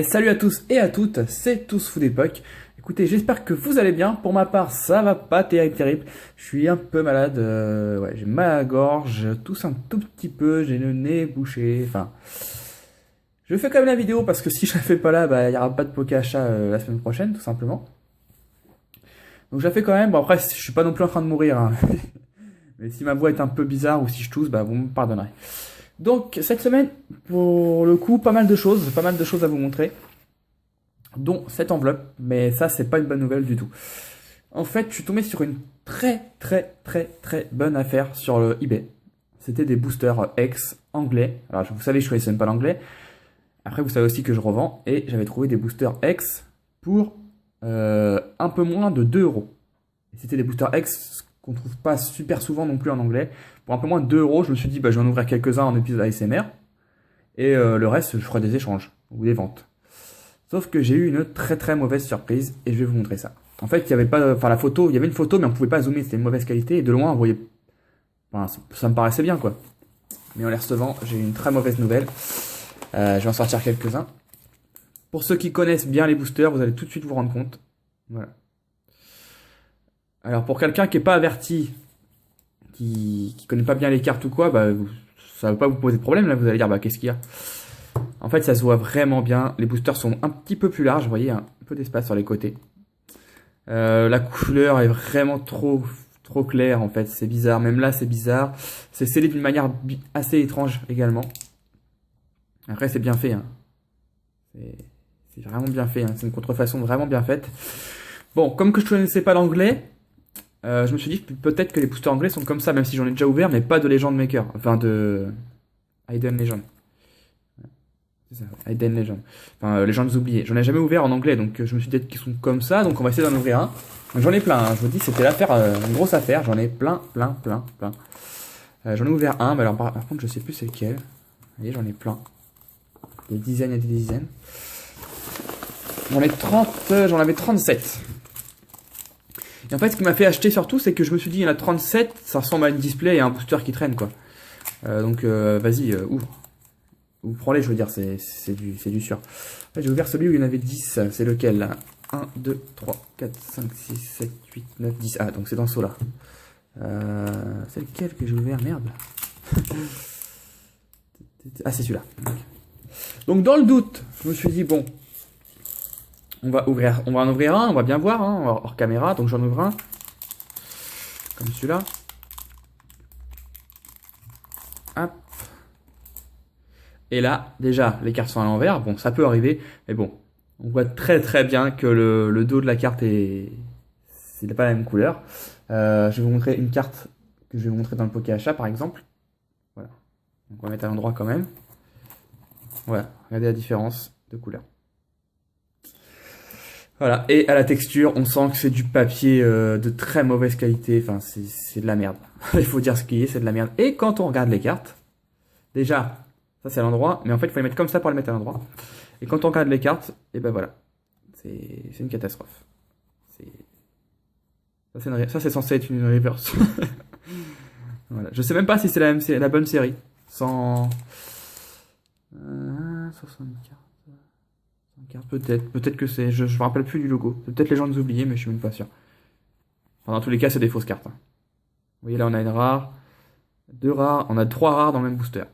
salut à tous et à toutes, c'est Tous Fou d'époque. Écoutez, j'espère que vous allez bien. Pour ma part, ça va pas terrible. Je suis un peu malade, ouais, j'ai mal à la gorge, je tousse un tout petit peu, j'ai le nez bouché, enfin... Je fais quand même la vidéo parce que si je la fais pas là, bah, il n'y aura pas de Pokéachat la semaine prochaine, tout simplement. Donc je la fais quand même. Bon, après, je suis pas non plus en train de mourir, hein. Mais si ma voix est un peu bizarre ou si je tousse, bah, vous me pardonnerez. Donc cette semaine, pour le coup, pas mal de choses à vous montrer, dont cette enveloppe, mais ça c'est pas une bonne nouvelle du tout. En fait, je suis tombé sur une très bonne affaire sur le eBay. C'était des boosters X anglais. Alors vous savez, je connaissais même pas l'anglais. Après, vous savez aussi que je revends et j'avais trouvé des boosters X pour un peu moins de 2 euros. C'était des boosters X qu'on trouve pas super souvent non plus en anglais. Pour un peu moins de 2 euros, je me suis dit, bah, je vais en ouvrir quelques-uns en épisode ASMR. Et le reste, je ferai des échanges ou des ventes. Sauf que j'ai eu une très mauvaise surprise et je vais vous montrer ça. En fait, il y avait pas, enfin la photo, il y avait une photo mais on pouvait pas zoomer, c'était une mauvaise qualité et de loin, vous voyez, enfin, ça me paraissait bien quoi. Mais en les recevant, j'ai eu une très mauvaise nouvelle. Je vais en sortir quelques-uns. Pour ceux qui connaissent bien les boosters, vous allez tout de suite vous rendre compte. Voilà. Alors pour quelqu'un qui est pas averti, qui connaît pas bien les cartes ou quoi, bah ça va pas vous poser de problème là. Vous allez dire bah qu'est-ce qu'il y a. En fait, ça se voit vraiment bien. Les boosters sont un petit peu plus larges. Vous voyez, un peu d'espace sur les côtés. La couleur est vraiment trop claire en fait. C'est bizarre. Même là, c'est bizarre. C'est scellé d'une manière assez étrange également. Après, c'est bien fait. Hein. C'est vraiment bien fait. Hein. C'est une contrefaçon vraiment bien faite. Bon, comme que je ne connaissais pas l'anglais, je me suis dit peut-être que les boosters anglais sont comme ça, même si j'en ai déjà ouvert, mais pas de Legend Maker. Enfin, de Hidden Legend. C'est ça, Hidden Legend. Enfin, Légendes oubliées. J'en ai jamais ouvert en anglais, donc je me suis dit qu'ils sont comme ça, donc on va essayer d'en ouvrir un. J'en ai plein, hein. Je vous dis, c'était l'affaire, une grosse affaire. J'en ai plein. J'en ai ouvert un, mais alors par contre, je sais plus c'est lequel. Vous voyez, j'en ai plein. Des dizaines et des dizaines. J'en avais 37. Et en fait, ce qui m'a fait acheter surtout, c'est que je me suis dit, il y en a 37, ça ressemble à une display et un booster qui traîne, quoi. Donc, vas-y, ouvre. Ou prends-les, je veux dire, c'est du sûr. En fait, j'ai ouvert celui où il y en avait 10. C'est lequel là? 1, 2, 3, 4, 5, 6, 7, 8, 9, 10. Ah, donc c'est dans ce là. C'est lequel que j'ai ouvert? Merde. Ah, c'est celui-là. Donc, dans le doute, je me suis dit, bon, on va en ouvrir un, on va bien voir, hein, hors caméra. Donc, j'en ouvre un. Comme celui-là. Hop. Et là, déjà, les cartes sont à l'envers. Bon, ça peut arriver, mais bon, on voit très bien que le dos de la carte c'est pas la même couleur. Je vais vous montrer une carte que je vais vous montrer dans le Pokéachat, par exemple. Voilà. Donc on va mettre à l'endroit quand même. Voilà, regardez la différence de couleur. Voilà, et à la texture, on sent que c'est du papier de très mauvaise qualité. Enfin, c'est de la merde. Il faut dire ce qu'il y est, c'est de la merde. Et quand on regarde les cartes, déjà... Ça c'est à l'endroit, mais en fait il faut les mettre comme ça pour les mettre à l'endroit. Et quand on regarde les cartes, et ben voilà, c'est une catastrophe. Ça c'est censé être une reverse. Voilà. Je sais même pas si c'est la bonne série. 100... 60 cartes, peut-être que c'est... Je me rappelle plus du logo. C'est peut-être les gens nous oubliés, mais je suis même pas sûr. Enfin, dans tous les cas, c'est des fausses cartes. Hein. Vous voyez là, on a une rare, 2 rares, on a 3 rares dans le même booster.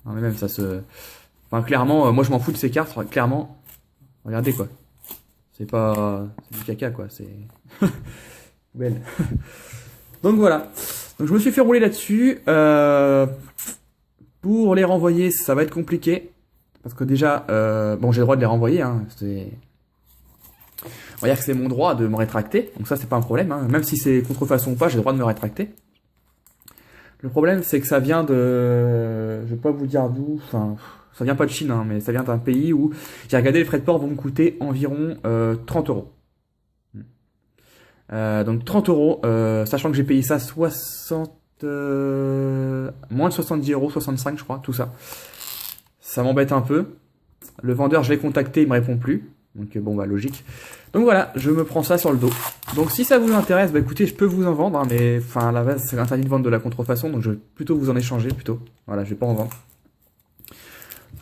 Non mais même ça se... Enfin clairement, moi je m'en fous de ces cartes, clairement. Regardez quoi. C'est pas... C'est du caca quoi, c'est... Belle. Donc voilà. Donc je me suis fait rouler là-dessus. Pour les renvoyer, ça va être compliqué. Parce que déjà, bon j'ai le droit de les renvoyer. Hein, on va dire que c'est mon droit de me rétracter. Donc ça c'est pas un problème. Hein. Même si c'est contrefaçon ou pas, j'ai le droit de me rétracter. Le problème, c'est que ça vient de... Je vais pas vous dire d'où... Enfin, ça vient pas de Chine, hein, mais ça vient d'un pays où... J'ai regardé, les frais de port vont me coûter environ 30 euros. Donc 30 euros, sachant que j'ai payé ça 60... moins de 70 euros, 65 je crois, tout ça. Ça m'embête un peu. Le vendeur, je l'ai contacté, il me répond plus. Donc bon, bah logique. Donc voilà, je me prends ça sur le dos. Donc si ça vous intéresse, bah écoutez, je peux vous en vendre, hein, mais enfin à la base c'est interdit de vendre de la contrefaçon, donc je vais plutôt vous en échanger plutôt. Voilà, je vais pas en vendre.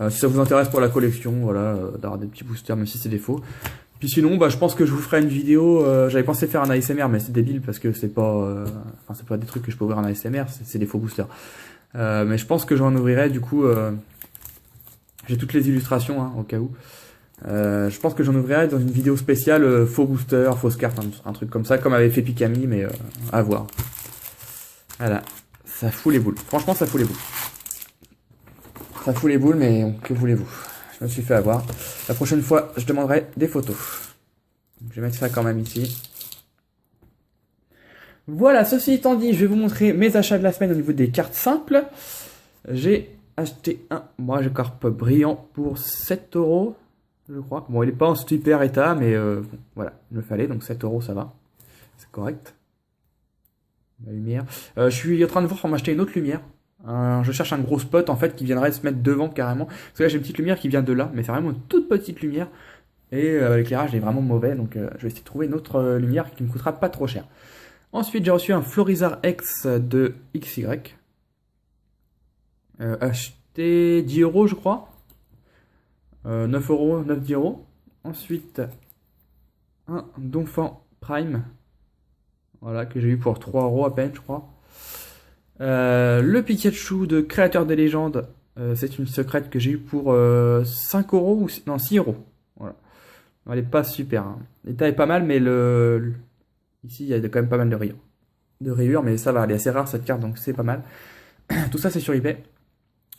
Si ça vous intéresse pour la collection, voilà, d'avoir des petits boosters, même si c'est des faux. Puis sinon, bah, je pense que je vous ferai une vidéo. J'avais pensé faire un ASMR, mais c'est débile parce que c'est pas, enfin, c'est pas des trucs que je peux ouvrir en ASMR, c'est des faux boosters. Mais je pense que j'en ouvrirai. Du coup, j'ai toutes les illustrations, hein, au cas où. Je pense que j'en ouvrirai dans une vidéo spéciale faux booster, fausse carte, un truc comme ça, comme avait fait Pikami, mais à voir. Voilà, ça fout les boules. Franchement, ça fout les boules. Ça fout les boules, mais que voulez-vous? Je me suis fait avoir. La prochaine fois, je demanderai des photos. Je vais mettre ça quand même ici. Voilà, ceci étant dit, je vais vous montrer mes achats de la semaine au niveau des cartes simples. J'ai acheté un Magikarp brillant pour 7 €, je crois. Bon, il n'est pas en super état, mais bon, voilà, il me fallait, donc 7 €, ça va. C'est correct. La lumière. Je suis en train de voir pour m'acheter une autre lumière. Je cherche un gros spot en fait qui viendrait se mettre devant carrément. Parce que là j'ai une petite lumière qui vient de là, mais c'est vraiment une toute petite lumière. Et l'éclairage est vraiment mauvais, donc je vais essayer de trouver une autre lumière qui me coûtera pas trop cher. Ensuite j'ai reçu un Florizard X de XY. Acheté 10 € je crois. 9 €, 9-10 €. Ensuite un Donphan Prime. Voilà, que j'ai eu pour 3 € à peine je crois. Le Pikachu de Créateur des légendes, c'est une secrète que j'ai eu pour 5 € ou non 6 €. Voilà. Elle est pas super. Hein. L'état est pas mal, mais ici il y a quand même pas mal de rayures, mais ça va, elle est assez rare cette carte, donc c'est pas mal. Tout ça c'est sur eBay.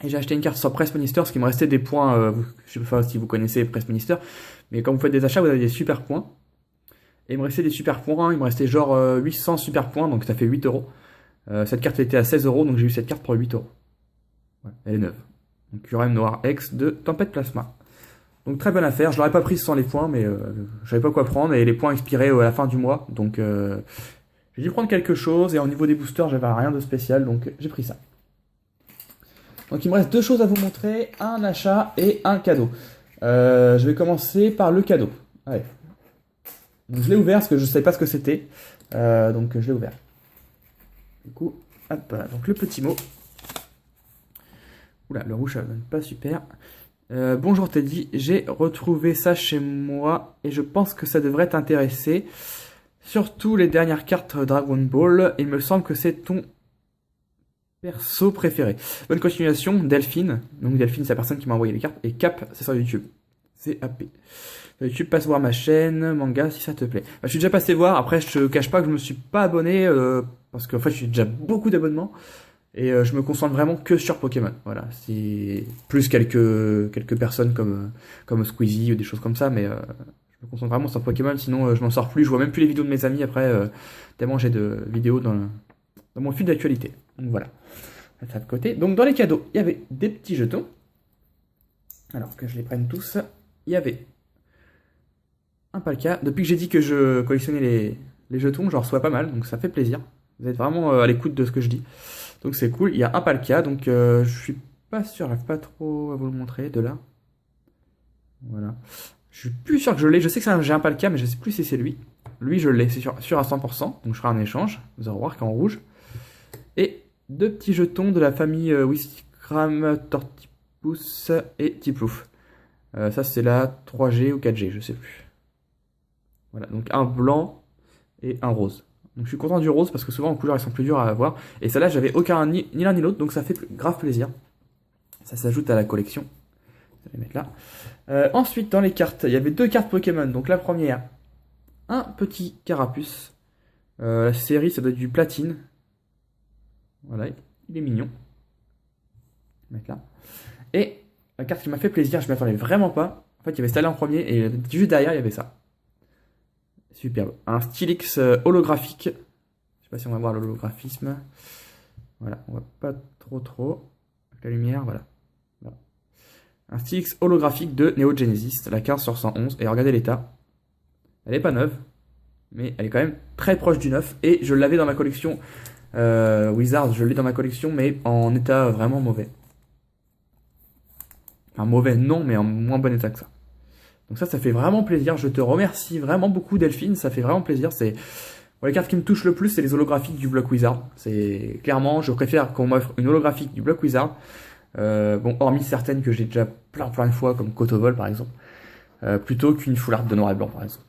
Et j'ai acheté une carte sur Press Minister, parce qu'il me restait des points. Je sais pas si vous connaissez Press Minister, mais quand vous faites des achats, vous avez des super points. Et il me restait des super points, il me restait genre 800 super points, donc ça fait 8 €. Cette carte était à 16 €, donc j'ai eu cette carte pour 8 €. Ouais, elle est neuve. Donc Urem Noir X de Tempête Plasma. Donc très bonne affaire, je l'aurais pas prise sans les points, mais je savais pas quoi prendre, et les points expiraient à la fin du mois, donc j'ai dû prendre quelque chose, et au niveau des boosters, j'avais rien de spécial, donc j'ai pris ça. Donc il me reste deux choses à vous montrer, un achat et un cadeau. Je vais commencer par le cadeau. Allez. Donc, je l'ai ouvert parce que je ne savais pas ce que c'était, donc je l'ai ouvert. Du coup, hop, donc le petit mot. Oula, le rouge, ça donne pas super. Bonjour Teddy, j'ai retrouvé ça chez moi et je pense que ça devrait t'intéresser. Surtout les dernières cartes Dragon Ball, il me semble que c'est ton perso préféré. Bonne continuation, Delphine. Donc Delphine, c'est la personne qui m'a envoyé les cartes. Et Cap, c'est sur YouTube. C'est AP. Sur YouTube, passe voir ma chaîne, manga, si ça te plaît. Bah, je suis déjà passé voir, après je te cache pas que je me suis pas abonné, parce qu'en fait j'ai déjà beaucoup d'abonnements. Et je me concentre vraiment que sur Pokémon. Voilà, c'est plus quelques personnes comme Squeezie ou des choses comme ça, mais je me concentre vraiment sur Pokémon, sinon je m'en sors plus. Je vois même plus les vidéos de mes amis après, tellement j'ai de vidéos dans mon fil d'actualité. Donc voilà, ça de côté. Donc dans les cadeaux, il y avait des petits jetons. Alors que je les prenne tous, il y avait un Palkia. Depuis que j'ai dit que je collectionnais les jetons, j'en reçois pas mal, donc ça fait plaisir. Vous êtes vraiment à l'écoute de ce que je dis. Donc c'est cool. Il y a un Palkia, donc je suis pas sûr, j'arrive pas trop à vous le montrer de là. Voilà. Je suis plus sûr que je l'ai. Je sais que j'ai un Palkia, mais je sais plus si c'est lui. Lui, je l'ai, c'est sûr à 100%. Donc je ferai un échange. Vous allez voir qu'en rouge. Et deux petits jetons de la famille Whiscram, Tortipus et Tiplouf. Ça, c'est la 3G ou 4G, je sais plus. Voilà, donc un blanc et un rose. Donc je suis content du rose parce que souvent en couleur ils sont plus durs à avoir. Et celle-là j'avais aucun ni l'un ni l'autre, donc ça fait grave plaisir. Ça s'ajoute à la collection. Je vais les mettre là. Ensuite dans les cartes, il y avait deux cartes Pokémon. Donc la première, un petit Carapuce. La série ça doit être du platine. Voilà, il est mignon. Je vais mettre là. Et la carte qui m'a fait plaisir, je ne m'y attendais vraiment pas. En fait il y avait celle-là en premier et juste derrière il y avait ça. Superbe. Un Stylix holographique. Je sais pas si on va voir l'holographisme. Voilà, on voit pas trop. Avec la lumière, voilà. Un Stylix holographique de Neo Genesis, la 15 sur 111. Et regardez l'état. Elle est pas neuve, mais elle est quand même très proche du neuf. Et je l'avais dans ma collection Wizard, je l'ai dans ma collection, mais en état vraiment mauvais. Enfin mauvais non, mais en moins bon état que ça. Donc ça fait vraiment plaisir. Je te remercie vraiment beaucoup Delphine, ça fait vraiment plaisir. C'est les cartes qui me touchent le plus, c'est les holographiques du bloc Wizard. C'est clairement, je préfère qu'on m'offre une holographique du bloc Wizard Bon, hormis certaines que j'ai déjà plein de fois, comme Kotovol par exemple, plutôt qu'une full art de noir et blanc par exemple.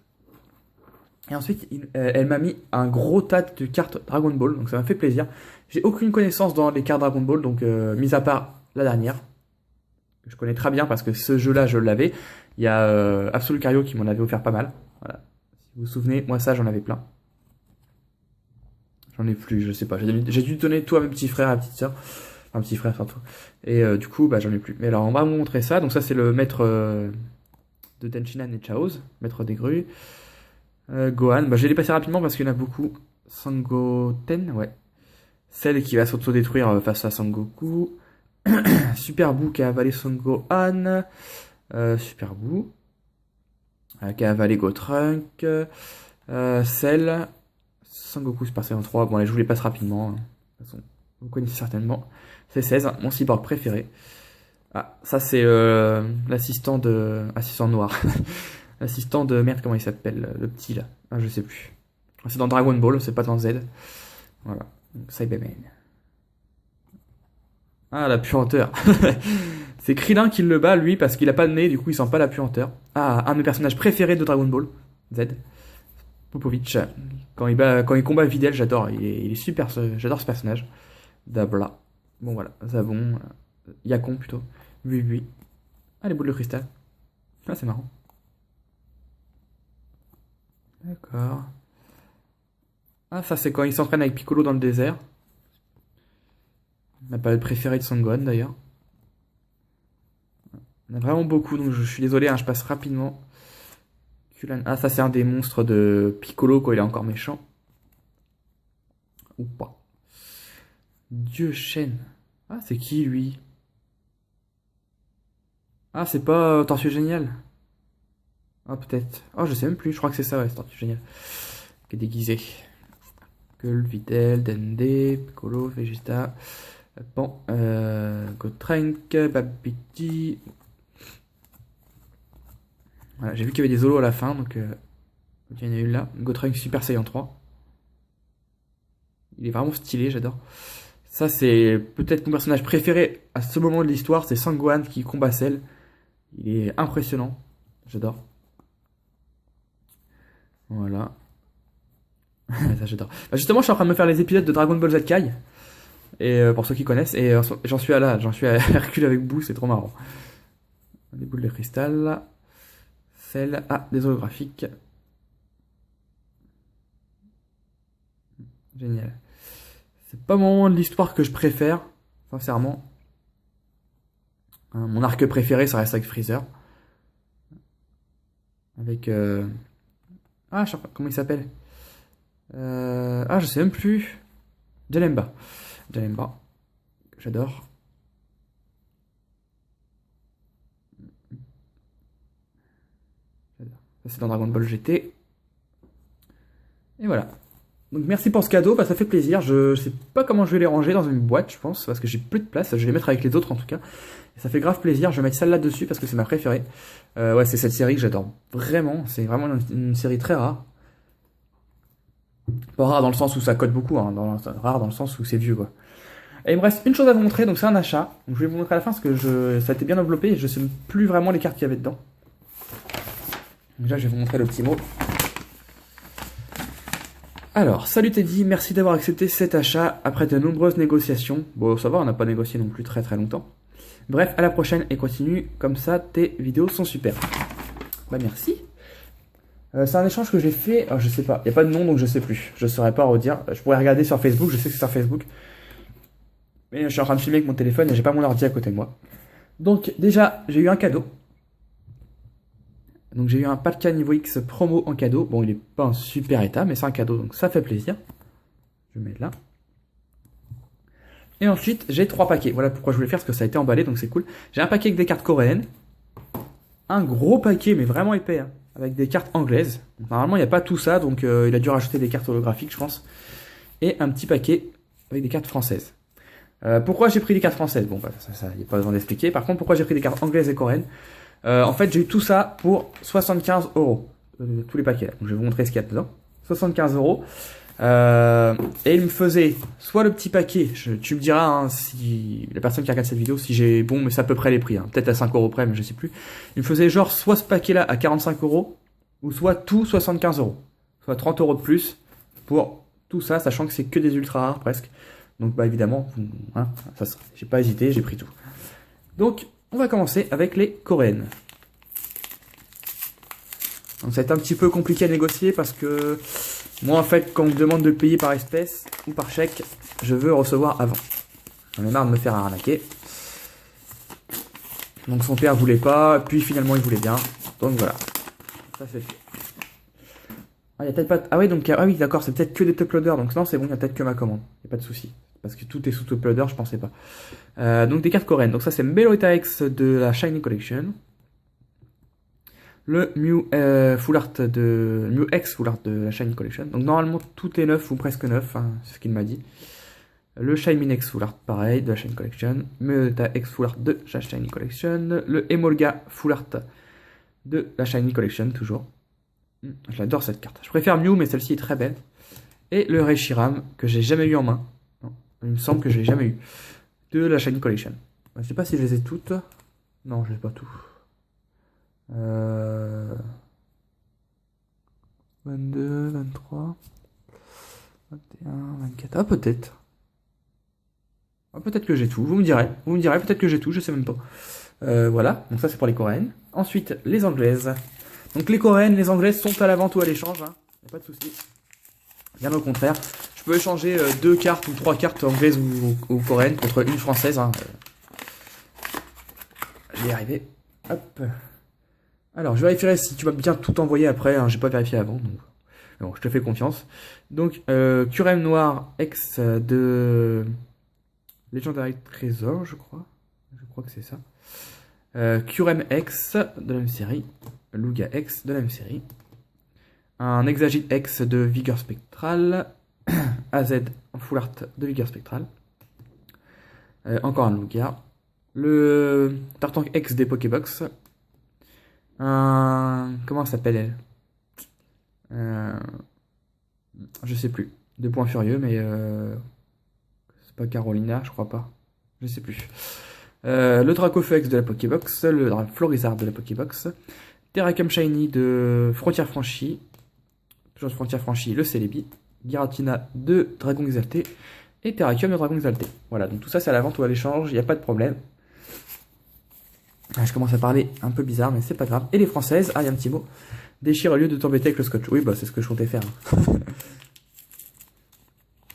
Et ensuite, elle m'a mis un gros tas de cartes Dragon Ball, donc ça m'a fait plaisir. J'ai aucune connaissance dans les cartes Dragon Ball, donc mis à part la dernière, que je connais très bien parce que ce jeu-là, je l'avais. Il y a Absolute Cario qui m'en avait offert pas mal. Voilà. Si vous vous souvenez, moi ça, j'en avais plein. J'en ai plus, je sais pas. J'ai dû donner tout à mes petits frères et à mes petites sœurs. Enfin, petit frère surtout. Et du coup, bah, j'en ai plus. Mais alors, on va vous montrer ça. Donc ça, c'est le maître de Tenchinan et Chaoz, maître des grues. Gohan, bah, je vais les passer rapidement parce qu'il y en a beaucoup. Sangoten, ouais. Celle qui va s'auto-détruire face à Sangoku. Super Buu qui a avalé Son Gohan. Super Buu. Qui a avalé Gotrunk. Cell. Sangoku Super Saiyan 3. Bon, allez, je vous les passe rapidement. De toute façon, vous connaissez certainement. C'est 16, mon cyborg préféré. Ah, ça c'est l'assistant de... Assistant noir. L'assistant de... Merde, comment il s'appelle? Le petit là. Ah, je sais plus. C'est dans Dragon Ball, c'est pas dans Z. Voilà. Cyberman. Ah, la puanteur. C'est Krillin qui le bat, lui, parce qu'il a pas de nez, du coup il sent pas la puanteur. Ah, un de mes personnages préférés de Dragon Ball. Z. Popovich. Quand il combat Videl, j'adore. Il est super, j'adore ce personnage. Dabla. Bon voilà, Zavon. Yakon plutôt. Oui. Ah, les boules de cristal. Ah, c'est marrant. D'accord. Ah, ça c'est quand il s'entraîne avec Piccolo dans le désert. Ma période préférée de Son Gohan d'ailleurs. On a vraiment beaucoup, donc je suis désolé, hein, je passe rapidement. Ah, ça c'est un des monstres de Piccolo quand il est encore méchant. Ou pas. Dieu Shen. Ah, c'est qui lui? Ah, c'est pas Tortue Génial. Ah, peut-être. Oh, je sais même plus, je crois que c'est ça, ouais, c'est Tortue Génial. Qui est déguisé. Gueule, Videl, Dende, Piccolo, Vegeta, Pan, Gotrunk, Babidi. Voilà, j'ai vu qu'il y avait des holos à la fin, donc il y en a une là. Gotrunk Super Saiyan 3. Il est vraiment stylé, j'adore. Ça, c'est peut-être mon personnage préféré à ce moment de l'histoire, c'est Sangohan qui combat Cell. Il est impressionnant, j'adore. Voilà. Ça, j'adore. Bah, justement, je suis en train de me faire les épisodes de Dragon Ball Z Kai. Et pour ceux qui connaissent, et j'en suis à Hercule avec Boo, c'est trop marrant. Des boules de cristal. Celle. Ah, des holographiques. Génial. C'est pas mon moment de l'histoire que je préfère, sincèrement. Hein, mon arc préféré, ça reste avec Freezer. Avec. Ah, je sais pas comment il s'appelle. Ah, je sais même plus. Janemba. Janemba. J'adore. Ça, c'est dans Dragon Ball GT. Et voilà. Donc merci pour ce cadeau, bah, ça fait plaisir. Je sais pas comment je vais les ranger dans une boîte, je pense, parce que j'ai plus de place. Je vais les mettre avec les autres en tout cas. Et ça fait grave plaisir. Je vais mettre celle-là dessus parce que c'est ma préférée. Ouais, c'est cette série que j'adore vraiment. C'est vraiment une série très rare. Pas rare dans le sens où ça code beaucoup, hein, rare dans le sens où c'est vieux quoi. Et il me reste une chose à vous montrer, donc c'est un achat. Donc, je vais vous montrer à la fin parce que ça a été bien enveloppé et je sais plus vraiment les cartes qu'il y avait dedans. Donc là je vais vous montrer le petit mot. Alors, salut Teddy, merci d'avoir accepté cet achat après de nombreuses négociations. Bon, ça va, on n'a pas négocié non plus très longtemps. Bref, à la prochaine et continue, comme ça tes vidéos sont super. Bah merci. C'est un échange que j'ai fait, je sais pas, il n'y a pas de nom donc je sais plus. Je saurais pas redire. Je pourrais regarder sur Facebook, je sais que c'est sur Facebook. Mais je suis en train de filmer avec mon téléphone et j'ai pas mon ordi à côté de moi. Donc déjà, j'ai eu un cadeau. Donc j'ai eu un Palkia niveau X promo en cadeau. Bon, il est pas en super état, mais c'est un cadeau, donc ça fait plaisir. Je vais mettre là. Et ensuite, j'ai 3 paquets. Voilà pourquoi je voulais faire, parce que ça a été emballé, donc c'est cool. J'ai un paquet avec des cartes coréennes. Un gros paquet, mais vraiment épais, hein, avec des cartes anglaises. Donc, normalement, il n'y a pas tout ça, donc il a dû rajouter des cartes holographiques, je pense. Et un petit paquet avec des cartes françaises. Pourquoi j'ai pris des cartes françaises? Bon, bah, ça, il n'y a pas besoin d'expliquer. Par contre, pourquoi j'ai pris des cartes anglaises et coréennes? En fait, j'ai eu tout ça pour 75 €. Tous les paquets là. Donc, je vais vous montrer ce qu'il y a dedans. 75 €. Et il me faisait soit le petit paquet, tu me diras hein, si la personne qui regarde cette vidéo, si j'ai bon, mais c'est à peu près les prix, hein, peut-être à 5 € près, mais je sais plus. Il me faisait genre soit ce paquet-là à 45 €, ou soit tout 75 €. Soit 30 € de plus pour tout ça, sachant que c'est que des ultra rares presque. Donc bah évidemment, hein, j'ai pas hésité, j'ai pris tout. Donc on va commencer avec les coréennes. Donc ça va être un petit peu compliqué à négocier parce que moi en fait quand on me demande de payer par espèce ou par chèque, je veux recevoir avant. J'en ai marre de me faire arnaquer. Donc son père voulait pas, puis finalement il voulait bien. Donc voilà, ça c'est fait. Ah, y a peut-être pas... Ah oui, donc ah oui d'accord, c'est peut-être que des top loaders, donc non c'est bon, il y a peut-être que ma commande. Y a pas de souci. Parce que tout est sous top loader, je pensais pas. Donc des cartes coréennes. Donc ça c'est Melota X de la Shiny Collection. Le Mew Full Art de Mew X Full Art de la Shiny Collection. Donc normalement tout est neuf ou presque neuf, hein, c'est ce qu'il m'a dit. Le Shiny X Full Art pareil de la Shiny Collection. Melota X Full Art de la Shiny Collection. Le Emolga Full Art de la Shiny Collection toujours. J'adore cette carte. Je préfère Mew mais celle-ci est très belle. Et le Reshiram que j'ai jamais eu en main. Non, il me semble que je l'ai jamais eu. De la Shiny Collection. Je sais pas si je les ai toutes. Non, je les ai pas tout. 22, 23, 21, 24. Ah, peut-être. Ah, peut-être que j'ai tout. Vous me direz. Peut-être que j'ai tout. Je sais même pas. Voilà. Donc ça, c'est pour les coréennes. Ensuite, les anglaises. Donc les coréennes, les anglaises sont à la vente ou à l'échange. Hein. Y a pas de souci. Bien au contraire. Je peux échanger 2 cartes ou 3 cartes anglaises ou coréennes contre une française. Hein. Je vais y arriver. Hop. Alors, je vérifierai si tu vas bien tout envoyer après. Hein, j'ai pas vérifié avant. Donc... Bon, je te fais confiance. Donc, Curem Noir X de Legendary Trésor, je crois. Je crois que c'est ça. Curem X de la même série. Lugia X de la même série. Un Exagite X de Vigueur Spectral. AZ en full art de Vigueur Spectral. Encore un Lugia. Le Tartank X des Pokébox. Comment ça s'appelle elle je sais plus. 2 points furieux, mais c'est pas Carolina, je crois pas. Je sais plus. Le Dracofeu X de la Pokébox, le Florizard de la Pokébox, Terracum Shiny de Frontière Franchie, toujours de Frontière Franchie, le Celebi, Giratina de Dragon Exalté et Terracum de Dragon Exalté. Voilà, donc tout ça c'est à la vente ou à l'échange, il n'y a pas de problème. Je commence à parler un peu bizarre, mais c'est pas grave. Et les françaises, il y a un petit mot. Déchire au lieu de t'embêter avec le scotch. Oui, bah c'est ce que je comptais faire.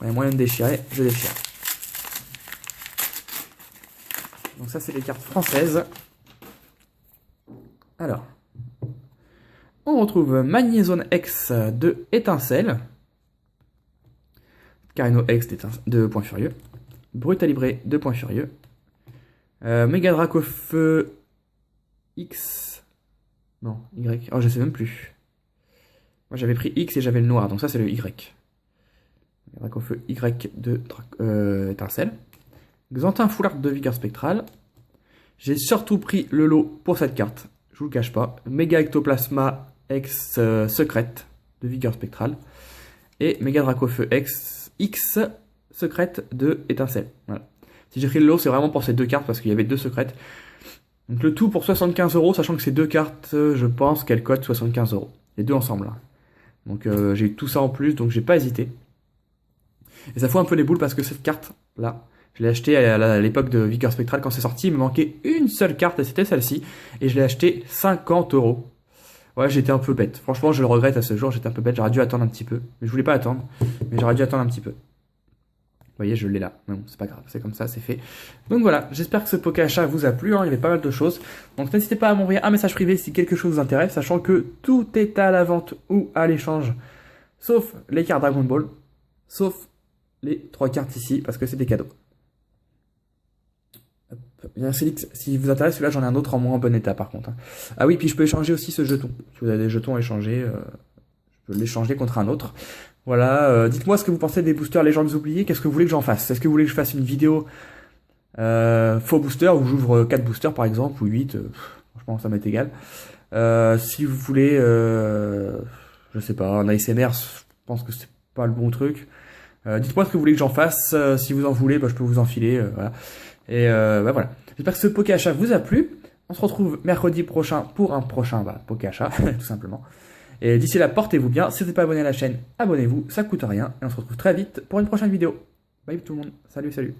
Il y a moyen de déchirer, je déchire. Donc ça, c'est les cartes françaises. Alors. On retrouve Magnézone X de Étincelle. Carino X de Point Furieux. Brutalibré de Point Furieux. Mega Dracofeu X. Non, Y. Oh, je sais même plus. Moi, j'avais pris X et j'avais le noir. Donc ça, c'est le Y. Dracofeu Y de Étincelle. Xantin Full Art de Vigueur Spectral. J'ai surtout pris le lot pour cette carte. Je vous le cache pas. Méga Ectoplasma X Secrète de Vigueur Spectral. Et Méga Dracofeu X Secrète de Étincelle. Voilà. Si j'ai pris le lot, c'est vraiment pour ces 2 cartes parce qu'il y avait 2 secrètes. Donc le tout pour 75 €, sachant que ces 2 cartes, je pense qu'elles cotent 75 €. Les 2 ensemble. Là. Donc j'ai eu tout ça en plus, donc j'ai pas hésité. Et ça fout un peu les boules parce que cette carte-là, je l'ai achetée à l'époque de Vigueur Spectral quand c'est sorti. Il me manquait une seule carte et c'était celle-ci. Et je l'ai achetée 50 €. Ouais, j'étais un peu bête. Franchement, je le regrette à ce jour, j'étais un peu bête. J'aurais dû attendre un petit peu. Mais je voulais pas attendre. Mais j'aurais dû attendre un petit peu. Vous voyez, je l'ai là. Mais bon, c'est pas grave, c'est comme ça, c'est fait. Donc voilà, j'espère que ce poké achat vous a plu. Hein, il y avait pas mal de choses. Donc n'hésitez pas à m'envoyer un message privé si quelque chose vous intéresse, sachant que tout est à la vente ou à l'échange, sauf les cartes Dragon Ball, sauf les 3 cartes ici, parce que c'est des cadeaux. Bien, Félix, si vous intéresse, celui-là, j'en ai un autre en moins bon état, par contre. Ah oui, puis je peux échanger aussi ce jeton. Si vous avez des jetons à échanger, je peux l'échanger contre un autre. Voilà, dites-moi ce que vous pensez des boosters légendes oubliées. Qu'est-ce que vous voulez que j'en fasse? Est-ce que vous voulez que je fasse une vidéo faux booster où j'ouvre 4 boosters par exemple, ou 8, franchement ça m'est égal. Si vous voulez, je sais pas, un ASMR, je pense que pas le bon truc. Dites-moi ce que vous voulez que j'en fasse. Si vous en voulez, bah, je peux vous en filer. Voilà. Et bah, voilà. J'espère que ce poké achat vous a plu. On se retrouve mercredi prochain pour un prochain poké achat, tout simplement. Et d'ici là, portez-vous bien. Si vous n'êtes pas abonné à la chaîne, abonnez-vous, ça coûte rien. Et on se retrouve très vite pour une prochaine vidéo. Bye tout le monde. Salut, salut.